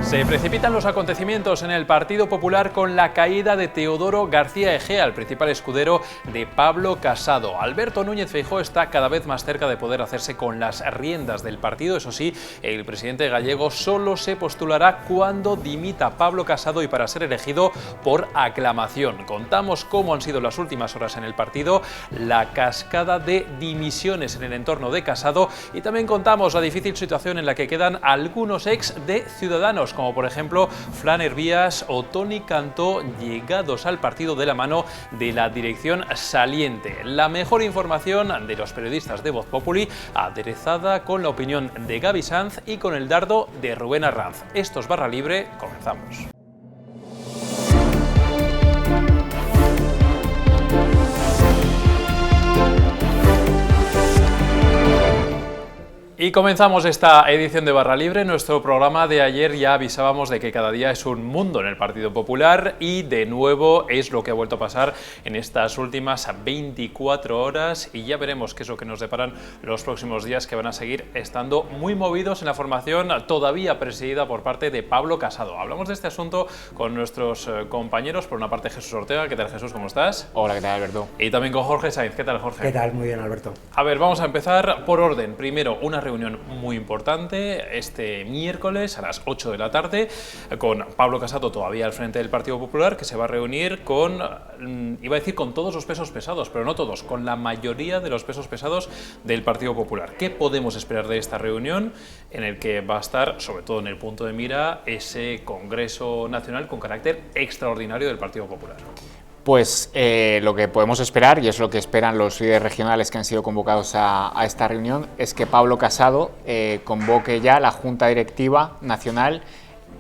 Se precipitan los acontecimientos en el Partido Popular con la caída de Teodoro García Egea, el principal escudero de Pablo Casado. Alberto Núñez Feijóo está cada vez más cerca de poder hacerse con las riendas del partido. Eso sí, el presidente gallego solo se postulará cuando dimita Pablo Casado y para ser elegido por aclamación. Contamos cómo han sido las últimas horas en el partido, la cascada de dimisiones en el entorno de Casado y también contamos la difícil situación en la que quedan algunos ex de Ciudadanos, como por ejemplo Fran Hervías o Toni Cantó, llegados al partido de la mano de la dirección saliente. La mejor información de los periodistas de Voz Populi, aderezada con la opinión de Gaby Sanz y con el dardo de Rubén Arranz. Esto es Barra Libre, comenzamos. Y comenzamos esta edición de Barra Libre. Nuestro programa de ayer ya avisábamos de que cada día es un mundo en el Partido Popular y de nuevo es lo que ha vuelto a pasar en estas últimas 24 horas y ya veremos qué es lo que nos deparan los próximos días, que van a seguir estando muy movidos en la formación todavía presidida por parte de Pablo Casado. Hablamos de este asunto con nuestros compañeros. Por una parte, Jesús Ortega. ¿Qué tal, Jesús? ¿Cómo estás? Hola, ¿qué tal, Alberto? Y también con Jorge Sainz. ¿Qué tal, Jorge? ¿Qué tal? Muy bien, Alberto. A ver, vamos a empezar por orden. Primero, una reunión muy importante este miércoles a las 8 de la tarde con Pablo Casado todavía al frente del Partido Popular, que se va a reunir con, iba a decir con todos los pesos pesados, pero no todos, con la mayoría de los pesos pesados del Partido Popular. ¿Qué podemos esperar de esta reunión en el que va a estar, sobre todo en el punto de mira, ese Congreso Nacional con carácter extraordinario del Partido Popular? Pues lo que podemos esperar, y es lo que esperan los líderes regionales que han sido convocados a esta reunión, es que Pablo Casado convoque ya la Junta Directiva Nacional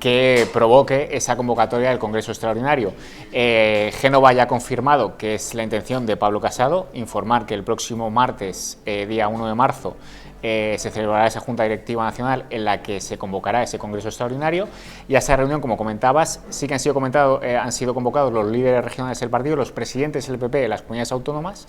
que provoque esa convocatoria del Congreso Extraordinario. Génova ya ha confirmado que es la intención de Pablo Casado informar que el próximo martes, día 1 de marzo, se celebrará esa Junta Directiva Nacional en la que se convocará ese Congreso Extraordinario, y a esa reunión, como comentabas, sí que han sido convocados los líderes regionales del partido, los presidentes del PP de las comunidades autónomas,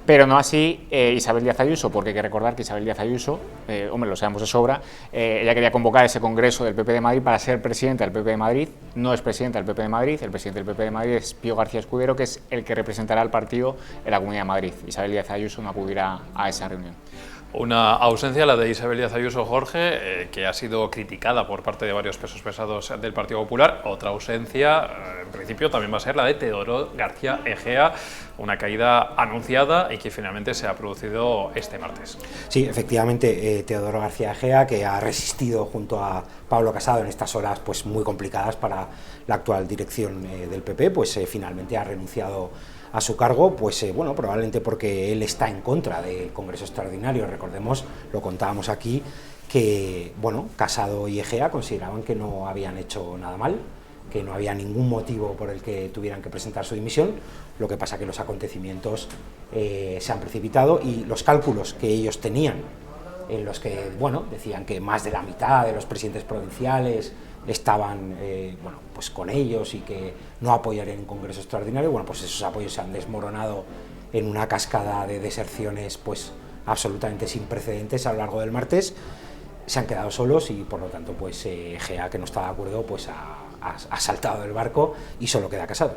pero no así Isabel Díaz Ayuso, porque hay que recordar que Isabel Díaz Ayuso, lo sabemos de sobra, ella quería convocar ese Congreso del PP de Madrid para ser presidenta del PP de Madrid. No es presidenta del PP de Madrid, el presidente del PP de Madrid es Pío García Escudero, que es el que representará al partido en la Comunidad de Madrid. Isabel Díaz Ayuso no acudirá a esa reunión. Una ausencia, la de Isabel Díaz Ayuso, Jorge, que ha sido criticada por parte de varios pesos pesados del Partido Popular. Otra ausencia, en principio, también va a ser la de Teodoro García Egea, una caída anunciada y que finalmente se ha producido este martes. Sí, efectivamente, Teodoro García Egea, que ha resistido junto a Pablo Casado en estas horas pues muy complicadas para la actual dirección del PP, pues finalmente ha renunciado a su cargo, pues bueno, probablemente porque él está en contra del Congreso Extraordinario. Recordemos, lo contábamos aquí, que bueno, Casado y Egea consideraban que no habían hecho nada mal, que no había ningún motivo por el que tuvieran que presentar su dimisión. Lo que pasa que los acontecimientos se han precipitado y los cálculos que ellos tenían, en los que bueno, decían que más de la mitad de los presidentes provinciales estaban pues con ellos y que no apoyarían un Congreso Extraordinario, bueno, pues esos apoyos se han desmoronado en una cascada de deserciones pues absolutamente sin precedentes a lo largo del martes. Se han quedado solos y por lo tanto pues Egea, que no está de acuerdo, pues ha saltado del barco y solo queda Casado.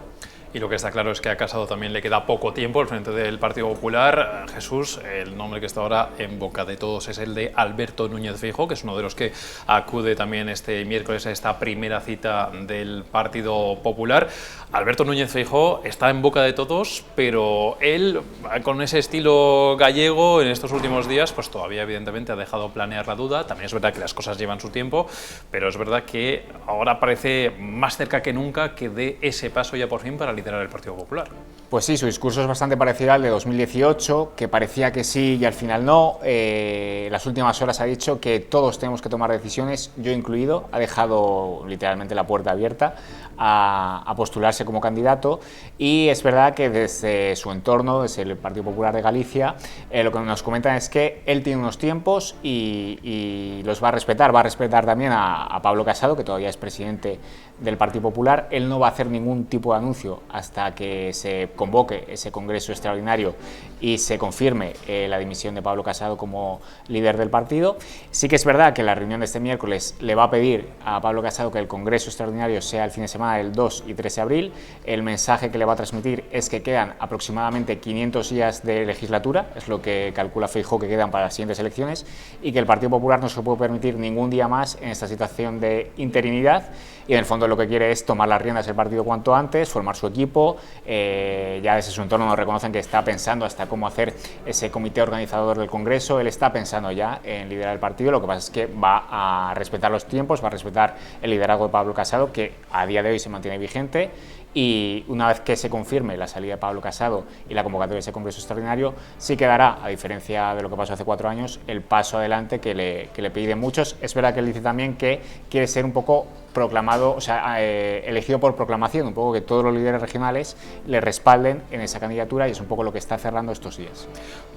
Y lo que está claro es que a Casado también le queda poco tiempo al frente del Partido Popular. Jesús, el nombre que está ahora en boca de todos es el de Alberto Núñez Feijóo, que es uno de los que acude también este miércoles a esta primera cita del Partido Popular. Alberto Núñez Feijóo está en boca de todos, pero él, con ese estilo gallego en estos últimos días, pues todavía evidentemente ha dejado planear la duda. También es verdad que las cosas llevan su tiempo, pero es verdad que ahora parece más cerca que nunca que dé ese paso ya por fin para liderar el Partido Popular. Pues sí, su discurso es bastante parecido al de 2018, que parecía que sí y al final no. Las últimas horas ha dicho que todos tenemos que tomar decisiones, yo incluido. Ha dejado literalmente la puerta abierta a postularse como candidato, y es verdad que desde su entorno, desde el Partido Popular de Galicia, lo que nos comentan es que él tiene unos tiempos y los va a respetar también a Pablo Casado, que todavía es presidente del Partido Popular. Él no va a hacer ningún tipo de anuncio hasta que se convoque ese congreso extraordinario y se confirme la dimisión de Pablo Casado como líder del partido. Sí que es verdad que la reunión de este miércoles le va a pedir a Pablo Casado que el congreso extraordinario sea el fin de semana del 2 y 3 de abril. El mensaje que le va a transmitir es que quedan aproximadamente 500 días de legislatura, es lo que calcula Feijóo que quedan para las siguientes elecciones, y que el Partido Popular no se puede permitir ningún día más en esta situación de interinidad, y en el fondo lo que quiere es tomar las riendas del partido cuanto antes, formar su equipo. Ya desde su entorno nos reconocen que está pensando hasta cómo hacer ese comité organizador del Congreso. Él está pensando ya en liderar el partido, lo que pasa es que va a respetar los tiempos, va a respetar el liderazgo de Pablo Casado, que a día de hoy se mantiene vigente, y una vez que se confirme la salida de Pablo Casado y la convocatoria de ese congreso extraordinario, sí quedará, a diferencia de lo que pasó hace 4 años, el paso adelante que le piden muchos. Es verdad que él dice también que quiere ser un poco proclamado, o sea, elegido por proclamación, un poco que todos los líderes regionales le respalden en esa candidatura, y es un poco lo que está cerrando estos días.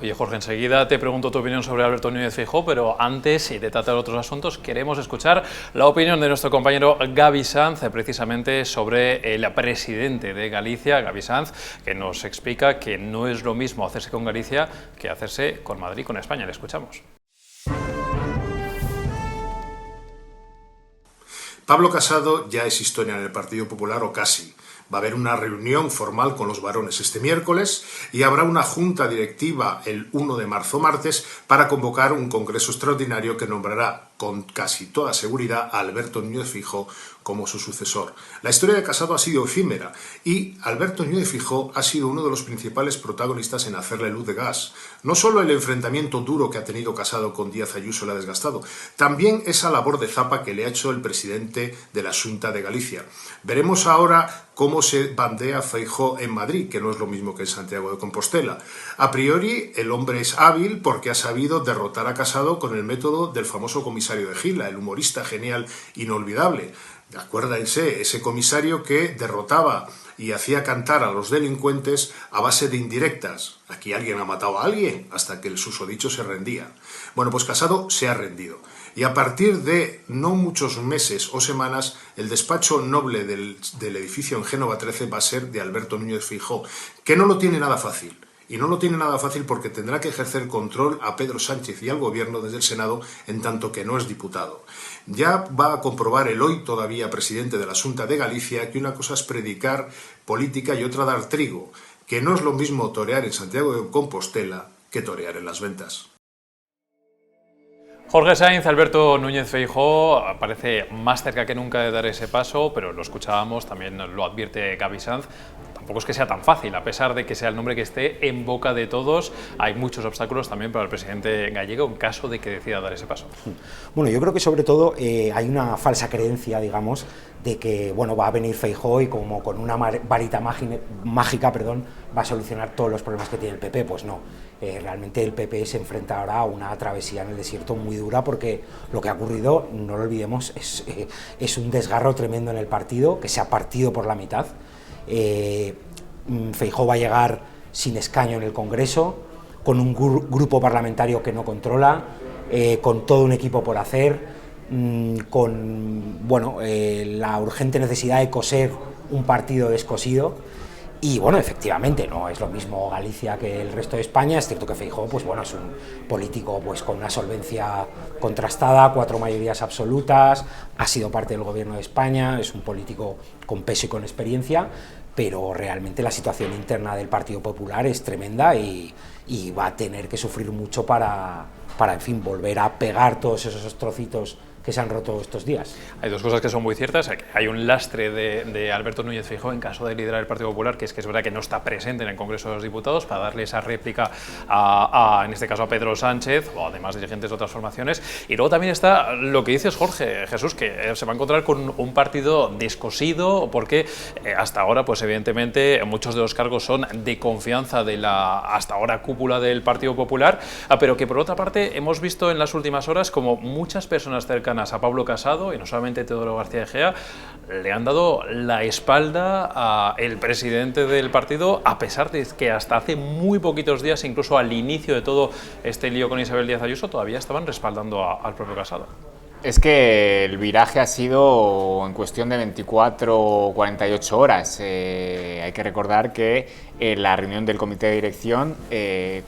Oye, Jorge, enseguida te pregunto tu opinión sobre Alberto Núñez Feijóo, pero antes de tratar otros asuntos, queremos escuchar la opinión de nuestro compañero Gaby Sanz, precisamente sobre el presidente de Galicia, Gaby Sanz, que nos explica que no es lo mismo hacerse con Galicia que hacerse con Madrid, con España. Le escuchamos. Pablo Casado ya es historia en el Partido Popular, o casi. Va a haber una reunión formal con los varones este miércoles y habrá una junta directiva el 1 de marzo, martes, para convocar un congreso extraordinario que nombrará con casi toda seguridad a Alberto Núñez Feijóo como su sucesor. La historia de Casado ha sido efímera y Alberto Núñez Feijóo ha sido uno de los principales protagonistas en hacerle luz de gas. No solo el enfrentamiento duro que ha tenido Casado con Díaz Ayuso le ha desgastado, también esa labor de zapa que le ha hecho el presidente de la Xunta de Galicia. Veremos ahora cómo se bandea Feijóo en Madrid, que no es lo mismo que en Santiago de Compostela. A priori, el hombre es hábil porque ha sabido derrotar a Casado con el método del famoso comisario de Gila, el humorista genial inolvidable. Acuérdense, ese comisario que derrotaba y hacía cantar a los delincuentes a base de indirectas. Aquí alguien ha matado a alguien, hasta que el susodicho se rendía. Bueno, pues Casado se ha rendido. Y a partir de no muchos meses o semanas, el despacho noble del edificio en Génova 13 va a ser de Alberto Núñez Feijóo, que no lo tiene nada fácil. Y no lo tiene nada fácil porque tendrá que ejercer control a Pedro Sánchez y al gobierno desde el Senado, en tanto que no es diputado. Ya va a comprobar el hoy todavía presidente de la Xunta de Galicia que una cosa es predicar política y otra dar trigo, que no es lo mismo torear en Santiago de Compostela que torear en Las Ventas. Jorge Sainz, Alberto Núñez Feijóo parece más cerca que nunca de dar ese paso, pero lo escuchábamos, también lo advierte Gaby Sanz. Tampoco es que sea tan fácil, a pesar de que sea el nombre que esté en boca de todos, hay muchos obstáculos también para el presidente gallego en caso de que decida dar ese paso. Bueno, yo creo que sobre todo hay una falsa creencia, digamos, de que bueno, va a venir Feijóo y como con una varita mágica, va a solucionar todos los problemas que tiene el PP. Pues no, realmente el PP se enfrenta ahora a una travesía en el desierto muy dura, porque lo que ha ocurrido, no lo olvidemos, es un desgarro tremendo en el partido, que se ha partido por la mitad. Feijóo va a llegar sin escaño en el Congreso, con un grupo parlamentario que no controla, con todo un equipo por hacer, con la urgente necesidad de coser un partido descosido. Y bueno, efectivamente, no es lo mismo Galicia que el resto de España. Es cierto que Feijóo pues, bueno, es un político pues, con una solvencia contrastada, 4 mayorías absolutas, ha sido parte del gobierno de España, es un político con peso y con experiencia, pero realmente la situación interna del Partido Popular es tremenda y va a tener que sufrir mucho para en fin, volver a pegar todos esos trocitos que se han roto estos días. Hay dos cosas que son muy ciertas. Hay un lastre de Alberto Núñez Feijóo en caso de liderar el Partido Popular, que es verdad que no está presente en el Congreso de los Diputados para darle esa réplica en este caso a Pedro Sánchez o además dirigentes de otras formaciones. Y luego también está lo que dices, Jorge Jesús, que se va a encontrar con un partido descosido, porque hasta ahora, pues evidentemente, muchos de los cargos son de confianza de la hasta ahora cúpula del Partido Popular, pero que por otra parte hemos visto en las últimas horas como muchas personas cercanas a Pablo Casado, y no solamente Teodoro García Egea, le han dado la espalda al presidente del partido, a pesar de que hasta hace muy poquitos días, incluso al inicio de todo este lío con Isabel Díaz Ayuso, todavía estaban respaldando al propio Casado. Es que el viraje ha sido en cuestión de 24 o 48 horas. Hay que recordar que la reunión del comité de dirección,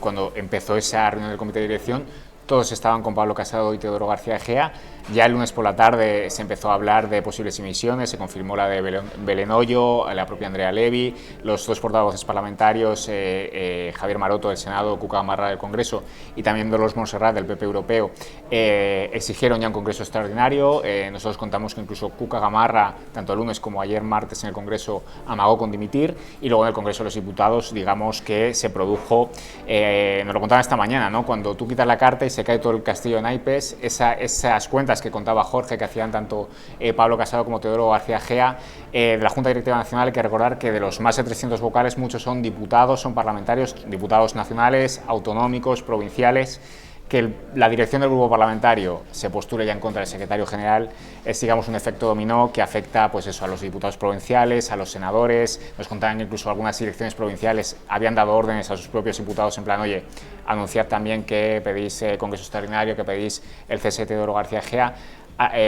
cuando empezó esa reunión del comité de dirección, todos estaban con Pablo Casado y Teodoro García Egea. Ya el lunes por la tarde se empezó a hablar de posibles emisiones, se confirmó la de Belén Hoyo, la propia Andrea Levy, los dos portavoces parlamentarios, Javier Maroto del Senado, Cuca Gamarra del Congreso y también Dolors Montserrat del PP Europeo, exigieron ya un congreso extraordinario. Nosotros contamos que incluso Cuca Gamarra, tanto el lunes como ayer martes en el Congreso, amagó con dimitir, y luego en el Congreso de los Diputados, digamos que se produjo, nos lo contaban esta mañana, ¿no? Cuando tú quitas la carta y se cae todo el castillo de naipes, esas cuentas que contaba Jorge, que hacían tanto Pablo Casado como Teodoro García Egea, de la Junta Directiva Nacional. Hay que recordar que de los más de 300 vocales, muchos son diputados, son parlamentarios, diputados nacionales, autonómicos, provinciales. Que la dirección del grupo parlamentario se postule ya en contra del secretario general es, digamos, un efecto dominó que afecta, pues eso, a los diputados provinciales, a los senadores. Nos contaban que incluso algunas direcciones provinciales habían dado órdenes a sus propios diputados en plan, oye, anunciad también que pedís congreso extraordinario, que pedís el cese de Teodoro García Egea.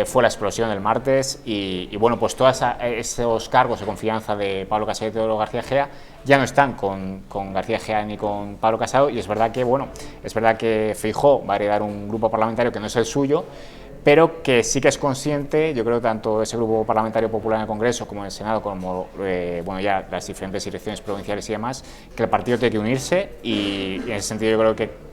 Fue la explosión el martes y bueno, pues todos esos cargos de confianza de Pablo Casado y Teodoro García Egea ya no están con García Egea ni con Pablo Casado, y es verdad que, bueno, es verdad que Feijóo va a heredar un grupo parlamentario que no es el suyo, pero que sí que es consciente, yo creo, tanto ese grupo parlamentario popular en el Congreso como en el Senado, como bueno, ya las diferentes direcciones provinciales y demás, que el partido tiene que unirse, y en ese sentido yo creo que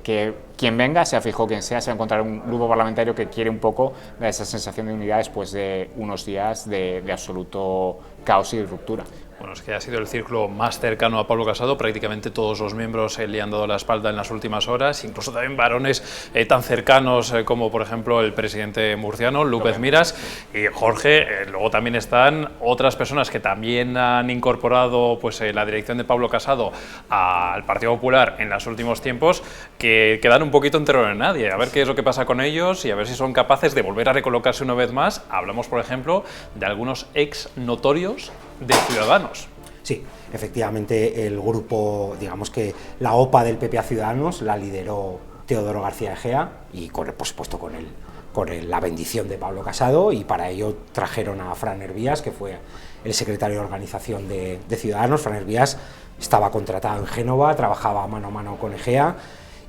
quien venga, sea Feijóo quien sea, se va a encontrar un grupo parlamentario que quiere un poco dar esa sensación de unidad después de unos días de absoluto caos y ruptura. Bueno, es que ha sido el círculo más cercano a Pablo Casado, prácticamente todos los miembros le han dado la espalda en las últimas horas, incluso también varones tan cercanos como por ejemplo el presidente murciano, López Miras, y Jorge. Luego también están otras personas que también han incorporado pues la dirección de Pablo Casado al Partido Popular en los últimos tiempos, que quedan un poquito en terror en nadie, a ver qué es lo que pasa con ellos y a ver si son capaces de volver a recolocarse una vez más. Hablamos, por ejemplo, de algunos ex notorios de Ciudadanos. Sí, efectivamente el grupo, digamos que la OPA del PP a Ciudadanos la lideró Teodoro García Egea, y por supuesto con la bendición de Pablo Casado, y para ello trajeron a Fran Hervías, que fue el secretario de organización de Ciudadanos. Fran Hervías estaba contratado en Génova, trabajaba mano a mano con Egea,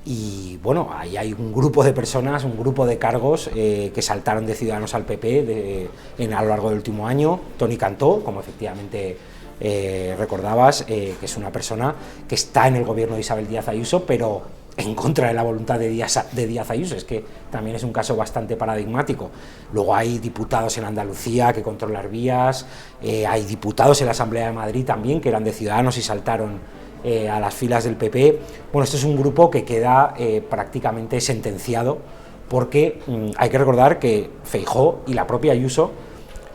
y bueno, ahí hay un grupo de personas, un grupo de cargos que saltaron de Ciudadanos al PP a lo largo del último año. Toni Cantó, como efectivamente recordabas, que es una persona que está en el gobierno de Isabel Díaz Ayuso, pero en contra de la voluntad de Díaz Ayuso. Es que también es un caso bastante paradigmático. Luego hay diputados en Andalucía que controlan Hervías, hay diputados en la Asamblea de Madrid también que eran de Ciudadanos y saltaron a las filas del PP. Bueno, esto es un grupo que queda prácticamente sentenciado, porque hay que recordar que Feijóo y la propia Ayuso,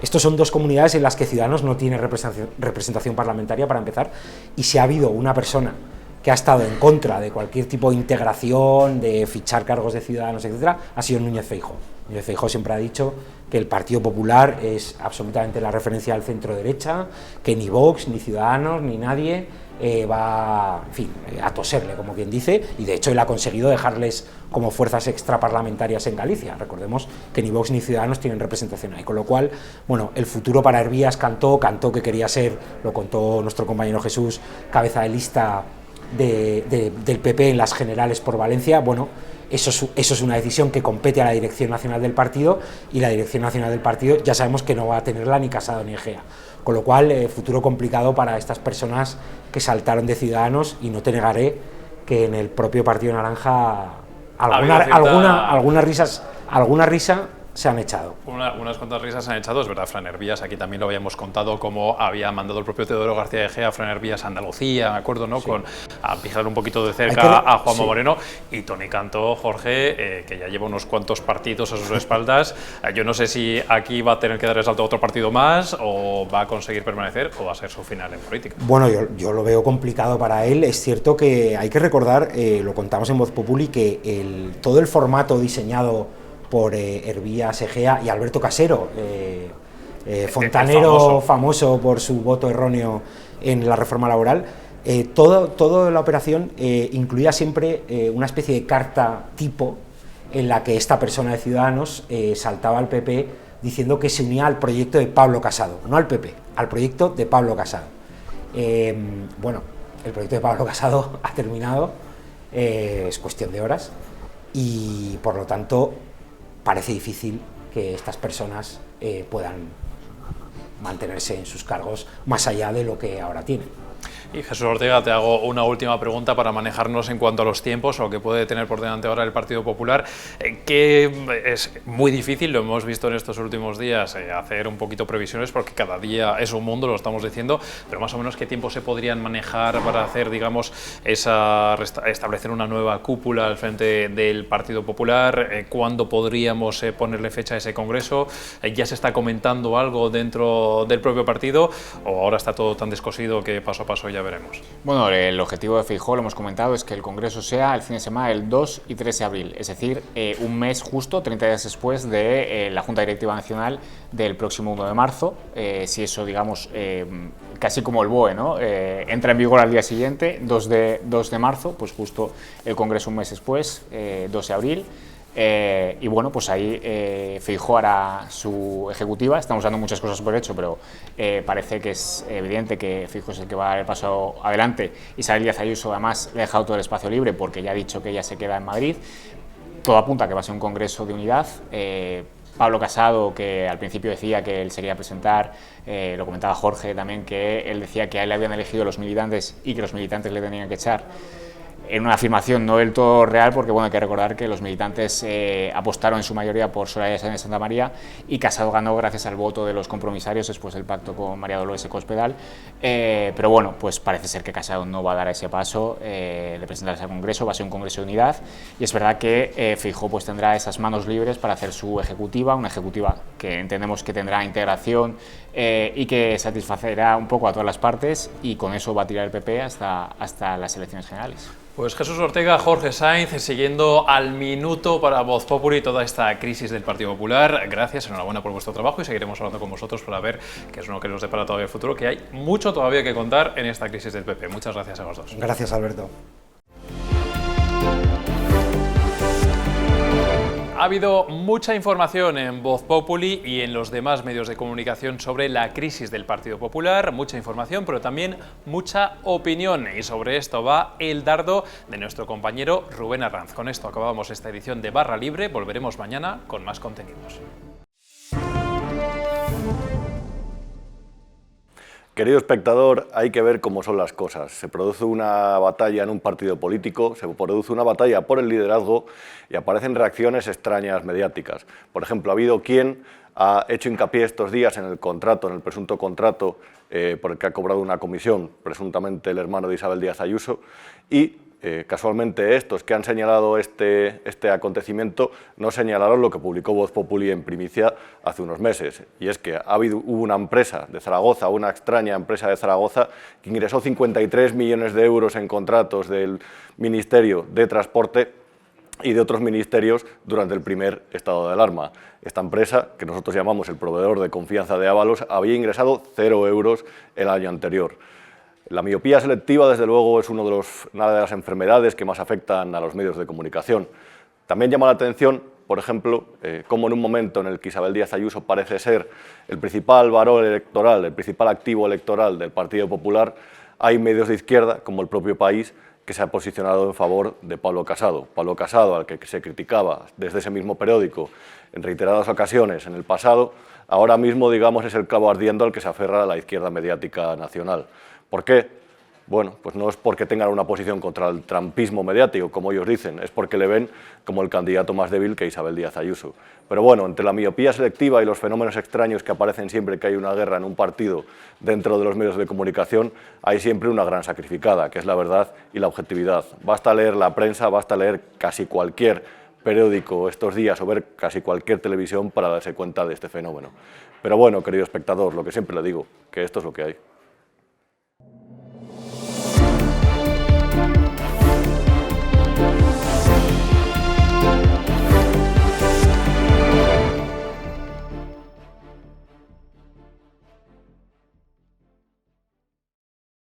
estos son dos comunidades en las que Ciudadanos no tiene representación parlamentaria, para empezar, y si ha habido una persona que ha estado en contra de cualquier tipo de integración, de fichar cargos de Ciudadanos, etcétera, ha sido Núñez Feijóo. Núñez Feijóo siempre ha dicho que el Partido Popular es absolutamente la referencia al centro derecha, que ni Vox, ni Ciudadanos, ni nadie va, en fin, a toserle, como quien dice, y de hecho él ha conseguido dejarles como fuerzas extraparlamentarias en Galicia. Recordemos que ni Vox ni Ciudadanos tienen representación ahí, con lo cual, bueno, el futuro para Hervías Cantó que quería ser, lo contó nuestro compañero Jesús, cabeza de lista del PP en las generales por Valencia. Bueno, eso es una decisión que compete a la Dirección Nacional del Partido, y la Dirección Nacional del Partido ya sabemos que no va a tenerla ni Casado ni Egea, con lo cual futuro complicado para estas personas que saltaron de Ciudadanos, y no te negaré que en el propio Partido Naranja alguna risa se han echado. Unas cuantas risas se han echado, es verdad. Fran Hervías, aquí también lo habíamos contado, cómo había mandado el propio Teodoro García Egea a Fran Hervías a Andalucía, me acuerdo, ¿no? Sí. A fijar un poquito de cerca a Juanma Moreno, y Toni Cantó, Jorge, que ya lleva unos cuantos partidos a sus espaldas. Yo no sé si aquí va a tener que dar el salto a otro partido más, o va a conseguir permanecer, o va a ser su final en política. Bueno, yo lo veo complicado para él. Es cierto que hay que recordar, lo contamos en Voz Populi, que todo el formato diseñado por Hervías, Egea y Alberto Casero, fontanero famoso por su voto erróneo en la reforma laboral, toda la operación incluía siempre una especie de carta tipo en la que esta persona de Ciudadanos saltaba al PP diciendo que se unía al proyecto de Pablo Casado, no al PP, al proyecto de Pablo Casado. Bueno, el proyecto de Pablo Casado ha terminado, es cuestión de horas, y por lo tanto parece difícil que estas personas puedan mantenerse en sus cargos más allá de lo que ahora tienen. Y Jesús Ortega, te hago una última pregunta para manejarnos en cuanto a los tiempos o que puede tener por delante ahora el Partido Popular, que es muy difícil, lo hemos visto en estos últimos días, hacer un poquito previsiones porque cada día es un mundo, lo estamos diciendo, pero más o menos qué tiempo se podrían manejar para hacer, digamos, establecer una nueva cúpula al frente del Partido Popular, cuándo podríamos ponerle fecha a ese congreso, ya se está comentando algo dentro del propio partido o ahora está todo tan descosido que paso a paso ya veremos. Bueno, el objetivo de Feijóo, lo hemos comentado, es que el Congreso sea el fin de semana del 2 y 3 de abril, es decir, un mes justo, 30 días después de la Junta Directiva Nacional del próximo 1 de marzo. Si eso, digamos, casi como el BOE, ¿no? Entra en vigor al día siguiente, 2 de marzo, pues justo el Congreso un mes después, 2 de abril. Y bueno, pues ahí Feijóo hará su ejecutiva. Estamos dando muchas cosas por hecho, pero parece que es evidente que Feijóo es el que va a dar el paso adelante. Isabel Díaz Ayuso además le ha dejado todo el espacio libre porque ya ha dicho que ella se queda en Madrid. Todo apunta a que va a ser un congreso de unidad. Pablo Casado, que al principio decía que él sería a presentar, lo comentaba Jorge también, que él decía que a él le habían elegido los militantes y que los militantes le tenían que echar. En una afirmación no del todo real, porque bueno, hay que recordar que los militantes apostaron en su mayoría por Soraya Sáenz de Santamaría y Casado ganó gracias al voto de los compromisarios después del pacto con María Dolores Cospedal. Pero bueno, pues parece ser que Casado no va a dar ese paso de presentarse al Congreso, va a ser un Congreso de unidad y es verdad que Feijóo pues tendrá esas manos libres para hacer su ejecutiva, una ejecutiva que entendemos que tendrá integración y que satisfacerá un poco a todas las partes y con eso va a tirar el PP hasta las elecciones generales. Pues Jesús Ortega, Jorge Sainz, siguiendo al minuto para Voz Populi toda esta crisis del Partido Popular. Gracias, enhorabuena por vuestro trabajo y seguiremos hablando con vosotros para ver qué es lo que nos depara todavía el futuro, que hay mucho todavía que contar en esta crisis del PP. Muchas gracias a los dos. Gracias, Alberto. Ha habido mucha información en Voz Populi y en los demás medios de comunicación sobre la crisis del Partido Popular, mucha información, pero también mucha opinión. Y sobre esto va el dardo de nuestro compañero Rubén Arranz. Con esto acabamos esta edición de Barra Libre. Volveremos mañana con más contenidos. Querido espectador, hay que ver cómo son las cosas. Se produce una batalla en un partido político, se produce una batalla por el liderazgo y aparecen reacciones extrañas mediáticas. Por ejemplo, ha habido quien ha hecho hincapié estos días en el contrato, en el presunto contrato por el que ha cobrado una comisión, presuntamente el hermano de Isabel Díaz Ayuso, y casualmente estos que han señalado este acontecimiento no señalaron lo que publicó Voz Populi en primicia hace unos meses, y es que hubo una empresa de Zaragoza, una extraña empresa de Zaragoza, que ingresó 53 millones de euros en contratos del Ministerio de Transporte y de otros ministerios durante el primer estado de alarma. Esta empresa, que nosotros llamamos el proveedor de confianza de Ábalos, había ingresado 0 euros el año anterior. La miopía selectiva, desde luego, es una de las enfermedades que más afectan a los medios de comunicación. También llama la atención, por ejemplo, cómo en un momento en el que Isabel Díaz Ayuso parece ser el principal varón electoral, el principal activo electoral del Partido Popular, hay medios de izquierda, como El Propio País, que se ha posicionado en favor de Pablo Casado. Pablo Casado, al que se criticaba desde ese mismo periódico en reiteradas ocasiones en el pasado, ahora mismo, digamos, es el clavo ardiendo al que se aferra la izquierda mediática nacional. ¿Por qué? Bueno, pues no es porque tengan una posición contra el trumpismo mediático, como ellos dicen, es porque le ven como el candidato más débil que Isabel Díaz Ayuso. Pero bueno, entre la miopía selectiva y los fenómenos extraños que aparecen siempre que hay una guerra en un partido dentro de los medios de comunicación, hay siempre una gran sacrificada, que es la verdad y la objetividad. Basta leer la prensa, basta leer casi cualquier periódico estos días o ver casi cualquier televisión para darse cuenta de este fenómeno. Pero bueno, querido espectador, lo que siempre le digo, que esto es lo que hay.